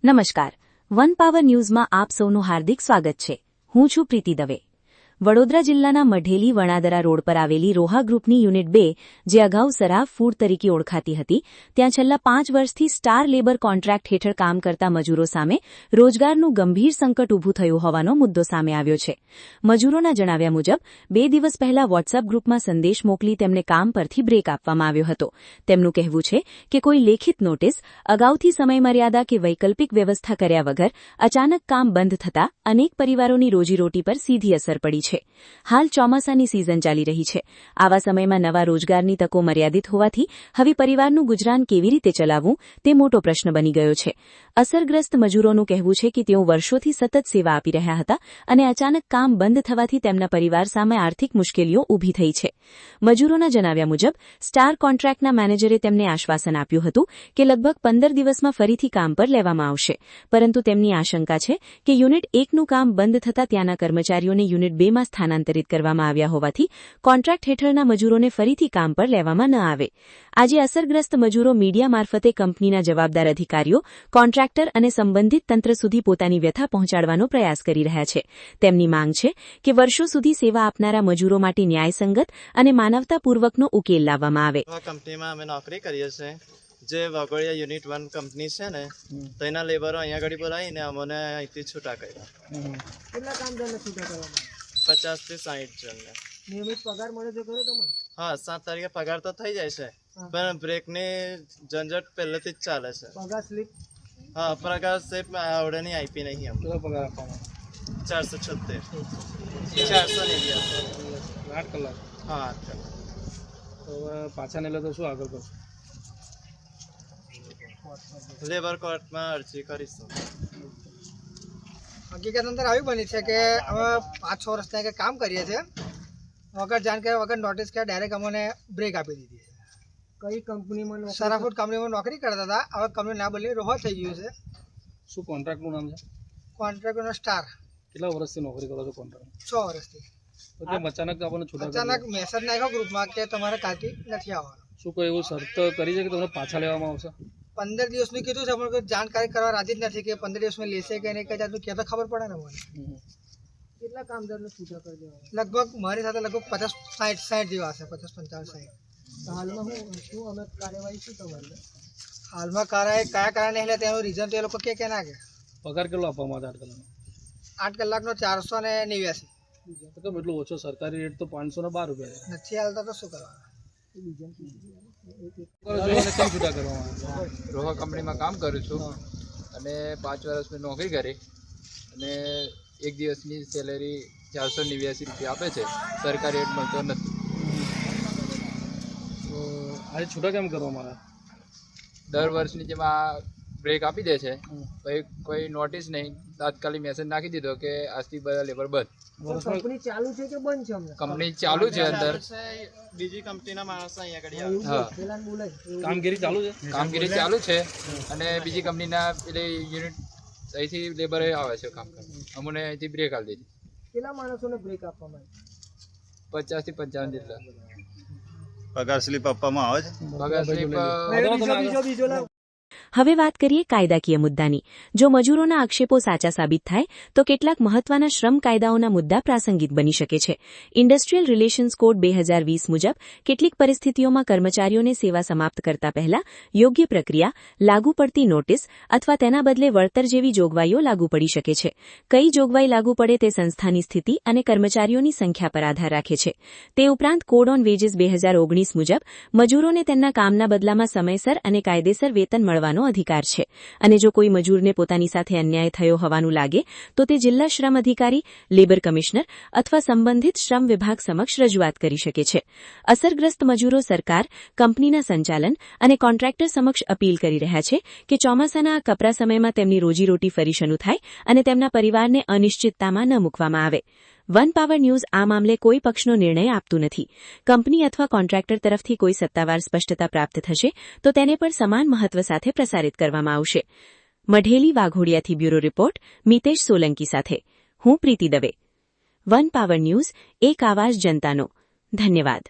નમસ્કાર, one power ન્યૂઝમાં આપ સૌનું હાર્દિક સ્વાગત છે. હું છું પ્રીતિ દવે. વડોદરા જિલ્લાના મઢેલી વણાદરા રોડ પર આવેલી રોહા ગ્રુપની યુનિટ 2, જે અગાઉ સરાફ ફૂડ તરીકે ઓળખાતી હતી, ત્યાં છેલ્લા 5 વર્ષથી સ્ટાર લેબર કોન્ટ્રાક્ટ હેઠળ કામ કરતા મજૂરો સામે રોજગારનું ગંભીર સંકટ ઊભું થયું હોવાનો મુદ્દો સામે આવ્યો છે. મજૂરોના જણાવ્યા મુજબ 2 દિવસ પહેલા વોટ્સએપ ગ્રુપમાં સંદેશ મોકલી તેમને કામ પરથી બ્રેક આપવામાં આવ્યો હતો. તેમનું કહેવું છે કે કોઈ લેખિત નોટિસ, અગાઉથી સમયમર્યાદા કે વૈકલ્પિક વ્યવસ્થા કર્યા વગર અચાનક કામ બંધ થતાં અનેક પરિવારોની રોજીરોટી પર સીધી અસર પડી છે. હાલ ચોમાસાની સિઝન ચાલી રહી છે. આવા સમયમાં નવા રોજગારની તકો મર્યાદિત હોવાથી હવે પરિવારનું ગુજરાન કેવી રીતે ચલાવવું તે મોટો પ્રશ્ન બની ગયો છે. અસરગ્રસ્ત મજૂરોનું કહેવું છે કે તેઓ વર્ષોથી સતત સેવા આપી રહ્યા હતા અને અચાનક કામ બંધ થવાથી તેમના પરિવાર સામે આર્થિક મુશ્કેલીઓ ઊભી થઈ છે. મજૂરોના જણાવ્યા મુજબ સ્ટાર કોન્ટ્રાક્ટના મેનેજરે તેમને આશ્વાસન આપ્યું હતું કે લગભગ 15 દિવસમાં ફરીથી કામ પર લેવામાં આવશે, પરંતુ તેમની આશંકા છે કે યુનિટ 1નું કામ બંધ થતાં ત્યાંના કર્મચારીઓને યુનિટ 2 માં સ્થાનાંતરિત કરવામાં આવ્યા હોવાથી કોન્ટ્રાક્ટ હેઠળના મજૂરોને ફરીથી કામ પર લેવામાં ન આવે. આજે અસરગ્રસ્ત મજૂરો મીડિયા મારફતે કંપનીના જવાબદાર અધિકારીઓ, કોન્ટ્રાક્ટર અને સંબંધિત તંત્ર સુધી પોતાની વ્યથા પહોંચાડવાનો પ્રયાસ કરી રહ્યા છે. તેમની માંગ છે કે વર્ષો સુધી સેવા આપનારા મજૂરો માટે ન્યાયસંગત અને માનવતાપૂર્વકનો ઉકેલ લાવવામાં આવે. કંપનીમાં અમે નોકરી કરીએ છીએ. જે વાઘોડિયા યુનિટ 1 કંપની છે ને, તેના લેબરો અહીંયા આગળ બોલાવીને અમને અહીંથી છૂટા કર્યા. કેટલા કામદારને છૂટા કરવામાં 50 થી 60 જણને. નિયમિત પગાર મળે છે ખરો તમને? હા, 7 તારીખે પગાર તો થઈ જાય છે, પણ બ્રેકની ઝંઝટ પહેલેથી જ ચાલે છે. પગાર સ્લીપ? હા, પગાર સ્લીપ આવડેની આપી નહીં અમને. કેટલો પગાર આપવાનો? 476. 8 કલાક? હા, 8 કલાક. તો પાછા ને તો શું આગળ કરશું? લેબર કોર્ટમાં અરજી કરીશું. હકીકત અંદર આવી બની છે કે અમે 5-6 વર્ષ ત્યાં કામ કરીએ છીએ, વગર જાણકારી વગર નોટિસ કે ડાયરેક્ટ અમને બ્રેક આપી દીધી છે. કઈ કંપનીમાં? સરાફૂડ કંપનીમાં નોકરી કરતા હતા. હવે કંપની ના બદલી રોહા થઈ ગયું છે. શું કોન્ટ્રાક્ટનું નામ છે? કોન્ટ્રાક્ટનો સ્ટાર. કેટલા વર્ષથી નોકરી કરો છો કોન્ટ્રાક્ટ? 6 વર્ષથી. તો કેમ અચાનક આપણને છૂટા અચાનક મેસેજ નાખ્યો ગ્રુપમાં કે તમારે કાલથી નથી આવવાનું. શું કોઈ એવું શરત કરી છે કે તમને પાછા લેવામાં આવશે? 15 દિવસનું કીધું છે, પણ કોઈ જાણકારી કરવા રાજી જ નથી કે 15 દિવસમાં લેશે કે નહીં. કઈ જાતનું કહેતો ખબર પડે ને મને. કેટલા કામદારને છૂટા કરી દેવા? લગભગ મારી સાથે લગભગ 50-60 જેવા હશે. 50-55-60. હાલમાં શું અમે કાર્યવાહી શું તમારી? હાલમાં કયા કારણે એટલે તેનું રીઝન તો એ લોકો કે ના કે. પગાર કેટલો આપવામાં આવે? 8 કલાકનો 489. તો કેમ એટલો ઓછો? સરકારી રેટ તો 512 રૂપિયા છે. નથી હાલતા તો શું કરવાનું? રોહા કંપનીમાં કામ કરું છું અને 5 વર્ષની નોકરી કરી અને 1 દિવસની સેલેરી 489 રૂપિયા આપે છે. સરકારી રેટ મળતો નથી. તો આજે છૂટા કેમ કરવામાં આવ્યા? દર વર્ષની જેમ આ બ્રેક આપી દે છે, પછી કોઈ નોટિસ નહીં, તાત્કાલિક મેસેજ નાખી દીધો કે આજથી બધા લેબર બંધ. કંપની ચાલુ છે કે બંધ છે? કંપની ચાલુ છે અંદર. બીજી કંપનીના માણસો અહીંયા આગળ હા, કામગીરી ચાલુ છે? કામગીરી ચાલુ છે અને બીજી કંપનીના પેલી યુનિટ અહીંથી લેબર આવે છે કામ કરવા. અમને અહીંથી બ્રેક આપી દીધી. કેટલા માણસોને બ્રેક આપવામાં આવી? 50 થી 55 જેટલા. પગાર સ્લીપ આપવામાં આવે છે? પગાર સ્લીપ હવે વાત કરીએ કાયદાકીય મુદ્દાની. જો મજૂરોના આક્ષેપો સાચા સાબિત થાય તો કેટલાક મહત્વના શ્રમ કાયદાઓના મુદ્દા પ્રાસંગિક બની શકે છે. ઇન્ડસ્ટ્રીયલ રિલેશન્સ કોડ 2020 મુજબ કેટલીક પરિસ્થિતિઓમાં કર્મચારીઓને સેવા સમાપ્ત કરતા પહેલા યોગ્ય પ્રક્રિયા, લાગુ પડતી નોટિસ અથવા તેના બદલે વળતર જેવી જોગવાઈઓ લાગુ પડી શકે છે. કઈ જોગવાઈ લાગુ પડે તે સંસ્થાની સ્થિતિ અને કર્મચારીઓની સંખ્યા પર આધાર રાખે છે. તે ઉપરાંત કોડ ઓન વેજીસ 2019 મુજબ મજૂરોને તેમના કામના બદલામાં સમયસર અને કાયદેસર વેતન મળવાનો અધિકાર છે અને જો કોઈ મજૂરને પોતાની સાથે અન્યાય થયો હોવાનું લાગે તો તે જિલ્લા શ્રમ અધિકારી, લેબર કમિશનર અથવા સંબંધિત શ્રમ વિભાગ સમક્ષ રજૂઆત કરી શકે છે. અસરગ્રસ્ત મજૂરો સરકાર, કંપનીના સંચાલન અને કોન્ટ્રાક્ટર સમક્ષ અપીલ કરી રહ્યા છે કે ચોમાસાના આ કપરા સમયમાં તેમની રોજીરોટી ફરી શરૂ થાય અને તેમના પરિવારને અનિશ્ચિતતામાં ન મૂકવામાં આવે. વન પાવર ન્યૂઝ આ મામલે કોઈ પક્ષનો નિર્ણય આપતું નથી. કંપની અથવા કોન્ટ્રાક્ટર તરફથી કોઈ સત્તાવાર સ્પષ્ટતા પ્રાપ્ત થશે તો તેને પણ સમાન મહત્વ સાથે પ્રસારિત કરવામાં આવશે. મઢેલી વાઘોડિયાથી બ્યુરો રિપોર્ટ મિતેશ સોલંકી સાથે હું પ્રીતિ દવે. વન પાવર ન્યૂઝ, એક આવાજ જનતાનો. ધન્યવાદ.